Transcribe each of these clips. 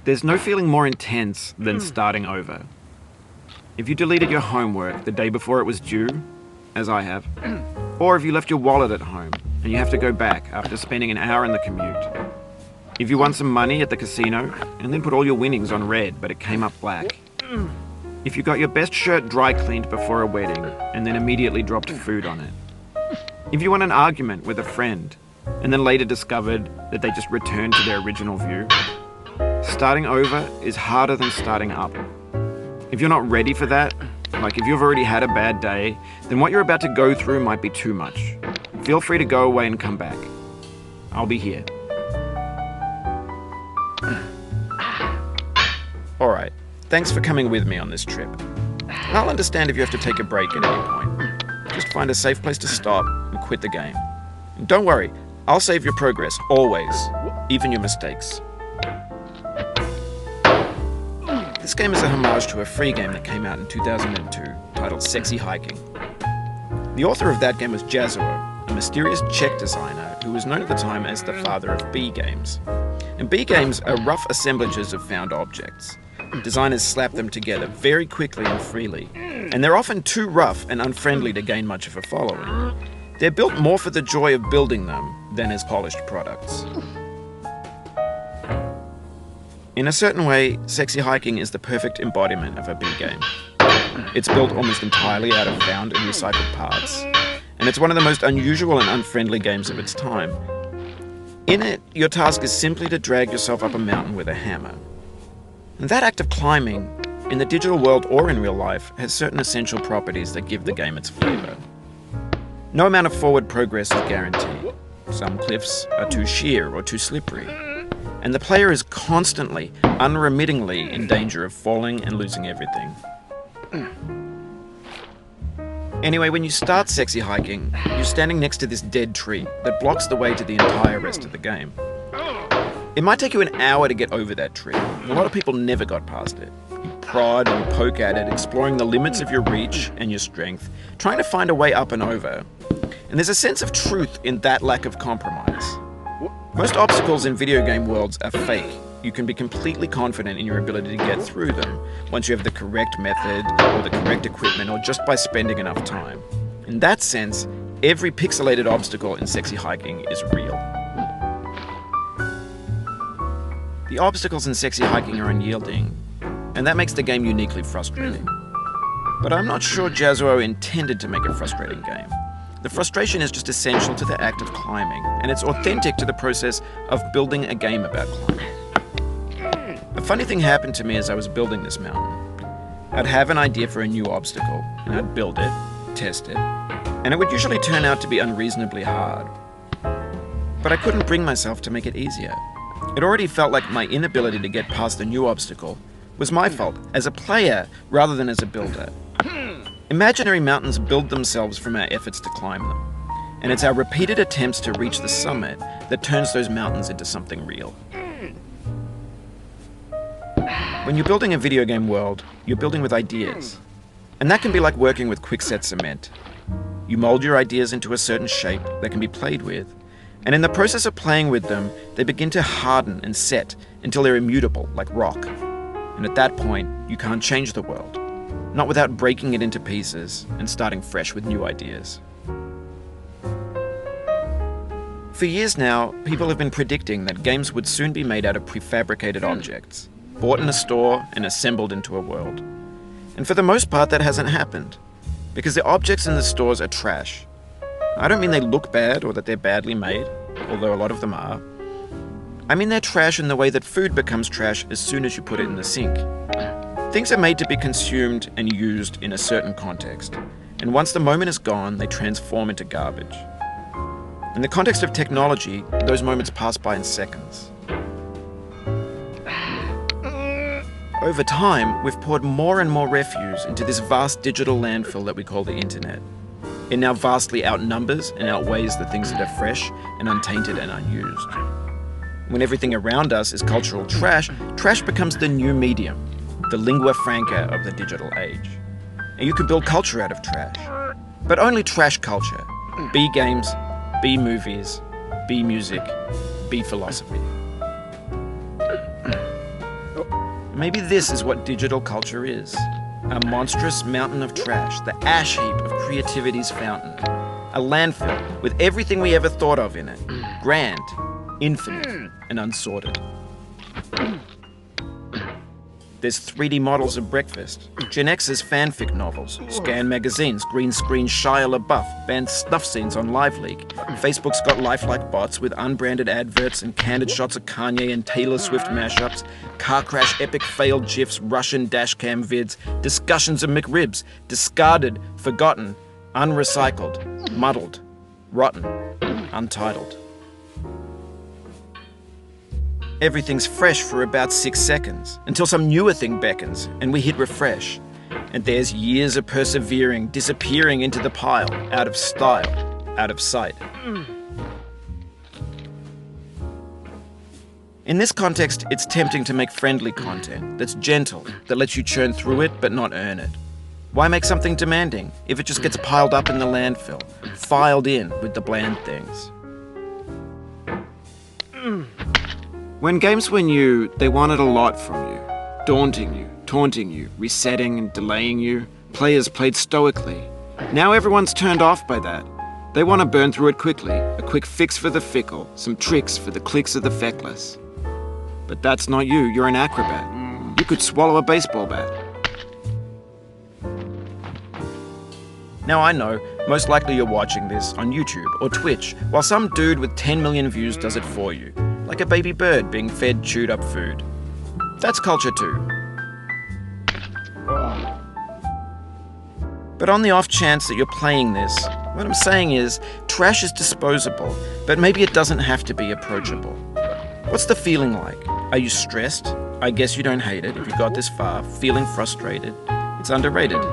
There's no feeling more intense than starting over. If you deleted your homework the day before it was due, as I have, or if you left your wallet at home and you have to go back after spending an hour in the commute. If you won some money at the casino and then put all your winnings on red but it came up black. If you got your best shirt dry cleaned before a wedding and then immediately dropped food on it. If you won an argument with a friend and then later discovered that they just returned to their original view. Starting over is harder than starting up. If you're not ready for that, like if you've already had a bad day, then what you're about to go through might be too much. Feel free to go away and come back. I'll be here. Alright, thanks for coming with me on this trip. I'll understand if you have to take a break at any point. Just find a safe place to stop and quit the game. And don't worry, I'll save your progress, always, even your mistakes. This game is a homage to a free game that came out in 2002, titled Sexy Hiking. The author of that game was Jazuo, a mysterious Czech designer who was known at the time as the father of B games. And B games are rough assemblages of found objects. Designers slap them together very quickly and freely, and they're often too rough and unfriendly to gain much of a following. They're built more for the joy of building them than as polished products. In a certain way, Sexy Hiking is the perfect embodiment of a B game. It's built almost entirely out of found and recycled parts, and it's one of the most unusual and unfriendly games of its time. In it, your task is simply to drag yourself up a mountain with a hammer. And that act of climbing, in the digital world or in real life, has certain essential properties that give the game its flavor. No amount of forward progress is guaranteed. Some cliffs are too sheer or too slippery. And the player is constantly, unremittingly in danger of falling and losing everything. Anyway, when you start Sexy Hiking, you're standing next to this dead tree that blocks the way to the entire rest of the game. It might take you an hour to get over that tree, and a lot of people never got past it. You prod and poke at it, exploring the limits of your reach and your strength, trying to find a way up and over. And there's a sense of truth in that lack of compromise. Most obstacles in video game worlds are fake. You can be completely confident in your ability to get through them once you have the correct method or the correct equipment or just by spending enough time. In that sense, every pixelated obstacle in Sexy Hiking is real. The obstacles in Sexy Hiking are unyielding, and that makes the game uniquely frustrating. But I'm not sure Jazuo intended to make a frustrating game. The frustration is just essential to the act of climbing, and it's authentic to the process of building a game about climbing. A funny thing happened to me as I was building this mountain. I'd have an idea for a new obstacle, and I'd build it, test it, and it would usually turn out to be unreasonably hard. But I couldn't bring myself to make it easier. It already felt like my inability to get past the new obstacle was my fault as a player rather than as a builder. Imaginary mountains build themselves from our efforts to climb them, and it's our repeated attempts to reach the summit that turns those mountains into something real. When you're building a video game world, you're building with ideas, and that can be like working with quickset cement. You mold your ideas into a certain shape that can be played with, and in the process of playing with them, they begin to harden and set until they're immutable, like rock. And at that point, you can't change the world. Not without breaking it into pieces and starting fresh with new ideas. For years now, people have been predicting that games would soon be made out of prefabricated objects, bought in a store and assembled into a world. And for the most part, that hasn't happened, because the objects in the stores are trash. I don't mean they look bad or that they're badly made, although a lot of them are. I mean they're trash in the way that food becomes trash as soon as you put it in the sink. Things are made to be consumed and used in a certain context, and once the moment is gone, they transform into garbage. In the context of technology, those moments pass by in seconds. Over time, we've poured more and more refuse into this vast digital landfill that we call the internet. It now vastly outnumbers and outweighs the things that are fresh and untainted and unused. When everything around us is cultural trash, trash becomes the new medium, the lingua franca of the digital age. And you can build culture out of trash, but only trash culture. B games, B movies, B music, B philosophy. Maybe this is what digital culture is. A monstrous mountain of trash, the ash heap of creativity's fountain. A landfill with everything we ever thought of in it. Grand, infinite, and unsorted. There's 3D models of breakfast, Gen X's fanfic novels, scan magazines, green screen Shia LaBeouf, banned snuff scenes on LiveLeak. Facebook's got lifelike bots with unbranded adverts and candid shots of Kanye and Taylor Swift mashups, car crash epic failed GIFs, Russian dashcam vids, discussions of McRibs, discarded, forgotten, unrecycled, muddled, rotten, untitled. Everything's fresh for about 6 seconds, until some newer thing beckons, and we hit refresh. And there's years of persevering, disappearing into the pile, out of style, out of sight. In this context, it's tempting to make friendly content that's gentle, that lets you churn through it but not earn it. Why make something demanding if it just gets piled up in the landfill, filed in with the bland things? When games were new, they wanted a lot from you. Daunting you, taunting you, resetting and delaying you. Players played stoically. Now everyone's turned off by that. They want to burn through it quickly. A quick fix for the fickle. Some tricks for the clicks of the feckless. But that's not you. You're an acrobat. You could swallow a baseball bat. Now I know, most likely you're watching this on YouTube or Twitch, while some dude with 10 million views does it for you. Like a baby bird being fed chewed up food. That's culture too. But on the off chance that you're playing this, what I'm saying is, trash is disposable, but maybe it doesn't have to be approachable. What's the feeling like? Are you stressed? I guess you don't hate it if you got this far. Feeling frustrated? It's underrated.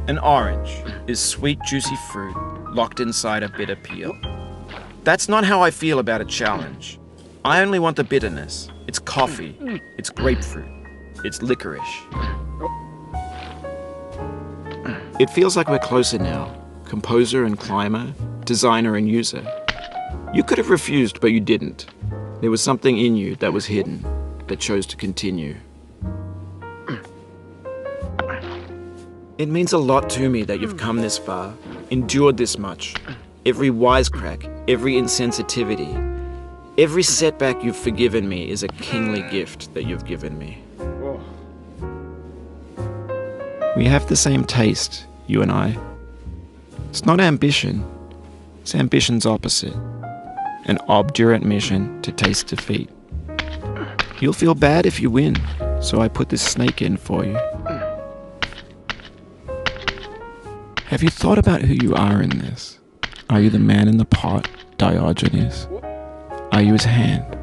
An orange is sweet, juicy fruit locked inside a bitter peel. That's not how I feel about a challenge. I only want the bitterness. It's coffee. It's grapefruit. It's licorice. It feels like we're closer now. Composer and climber, designer and user. You could have refused, but you didn't. There was something in you that was hidden, that chose to continue. It means a lot to me that you've come this far, endured this much. Every wisecrack, every insensitivity, every setback you've forgiven me is a kingly gift that you've given me. We have the same taste, you and I. It's not ambition, it's ambition's opposite. An obdurate mission to taste defeat. You'll feel bad if you win, so I put this snake in for you. Have you thought about who you are in this? Are you the man in the pot, Diogenes? Are you his hand?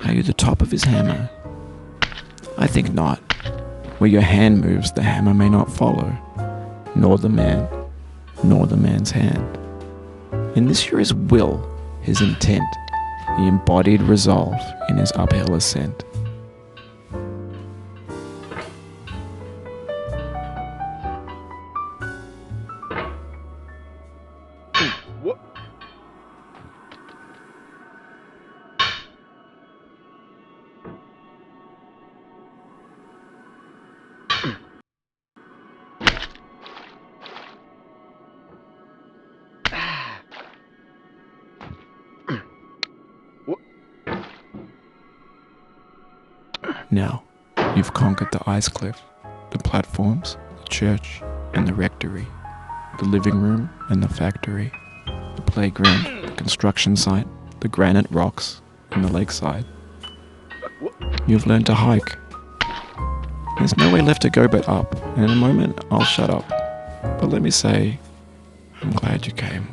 Are you the top of his hammer? I think not. Where your hand moves, the hammer may not follow, nor the man, nor the man's hand. In this you're his will, his intent, the embodied resolve in his uphill ascent. Now, you've conquered the ice cliff, the platforms, the church, and the rectory, the living room and the factory, the playground, the construction site, the granite rocks, and the lakeside. You've learned to hike. There's no way left to go but up, and in a moment I'll shut up. But let me say, I'm glad you came.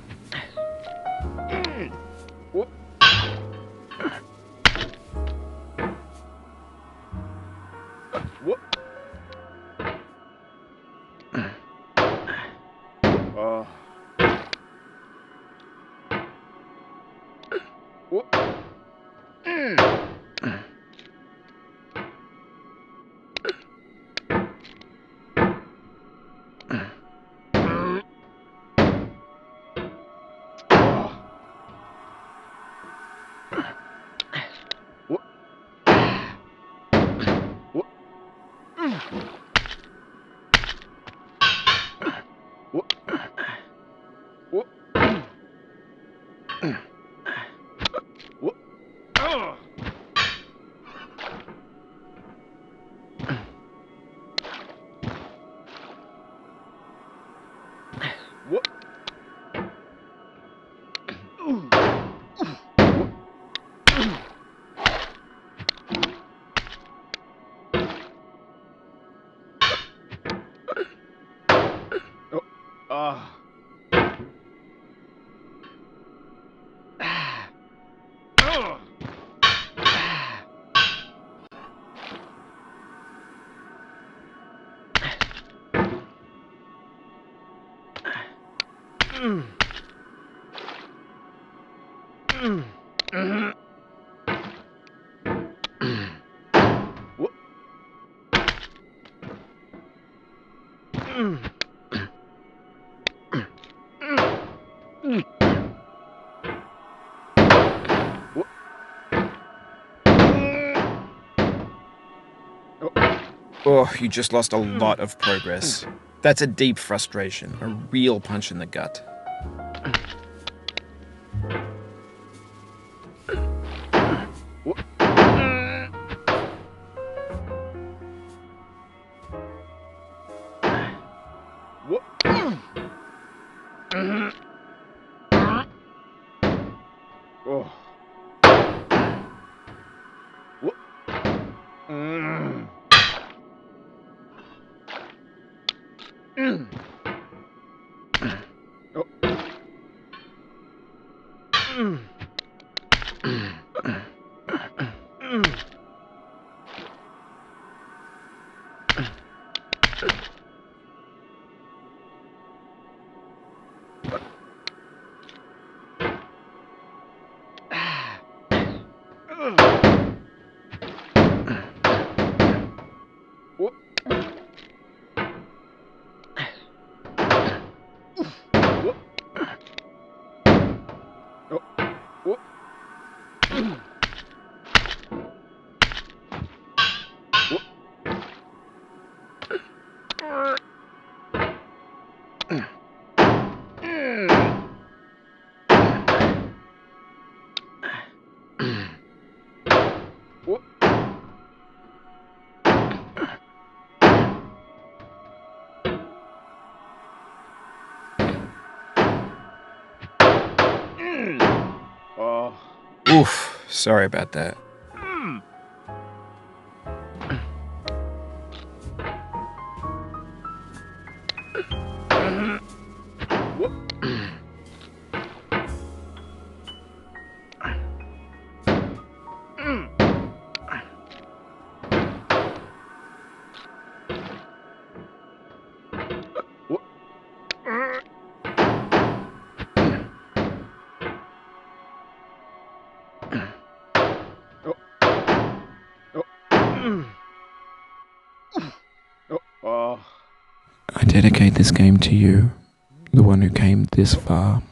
Oh, you just lost a lot of progress. That's a deep frustration, a real punch in the gut. Oof, sorry about that. I dedicate this game to you, the one who came this far.